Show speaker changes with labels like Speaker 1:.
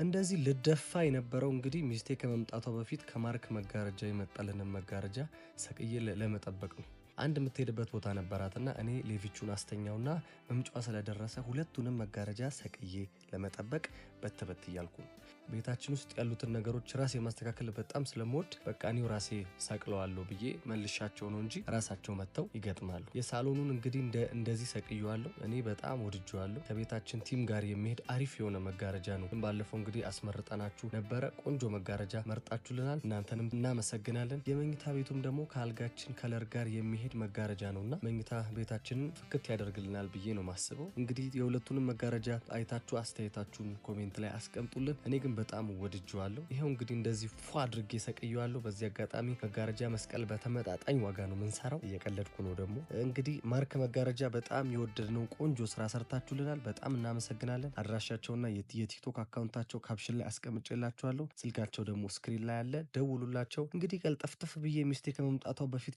Speaker 1: እንደዚህ ልደፋ የነበረው እንግዲህ ሚስቴ ከመምጣቷ በፊት ከማርክ መጋረጃ የመጣልንን መጋረጃ ሰቅዬ ለመጠበቅ ነው። አንድ የምትሄድበት ቦታ ነበራትና እኔ ሌቪቹን አስተኛውና መምጫዋ ስለደረሰ ሁለቱንም መጋረጃ ሰቅዬ ለመጠበቅ በተበት እያልኩ ነው። ቤታችን ውስጥ ያሉትን ነገሮች ራሴ ማስተካከል በጣም ስለምወድ በቃ እኔው ራሴ ሰቅለዋለሁ ብዬ መልሻቸው ነው እንጂ ራሳቸው መጥተው ይገጥማሉ። የሳሎኑን እንግዲህ እንደዚህ ሰቅየዋለሁ። እኔ በጣም ወድጄዋለሁ። ከቤታችን ቲም ጋር የሚሄድ አሪፍ የሆነ መጋረጃ ነው። ባለፈው እንግዲህ አስመርጠናችሁ ነበረ። ቆንጆ መጋረጃ መርጣችሁልናል። እናንተንም እናመሰግናለን። የመኝታ ቤቱም ደግሞ ከአልጋችን ከለር ጋር የሚሄድ መጋረጃ ነውና መኝታ ቤታችንን ፍክት ያደርግልናል ብዬ ነው ማስበው። እንግዲህ የሁለቱንም መጋረጃ አይታችሁ አስተያየታችሁን ኮሜንት ላይ አስቀምጡልን። እኔ ግን በጣም ወድጄዋለሁ። ይሄው እንግዲህ እንደዚህ ፏ አድርጌ ሰቅየዋለሁ። በዚህ አጋጣሚ መጋረጃ መስቀል በተመጣጣኝ ዋጋ ነው ምንሰራው። እየቀለድኩ ነው ደግሞ። እንግዲህ ማርክ መጋረጃ በጣም የወደድነው ቆንጆ ስራ ሰርታችሁልናል። በጣም እናመሰግናለን። አድራሻቸውና የቲክቶክ አካውንታቸው ካፕሽን ላይ አስቀምጬላችኋለሁ። ስልካቸው ደግሞ ስክሪን ላይ አለ። ደውሉላቸው። እንግዲህ ቀልጠፍጥፍ ብዬ ሚስቴ ከመምጣቷ በፊት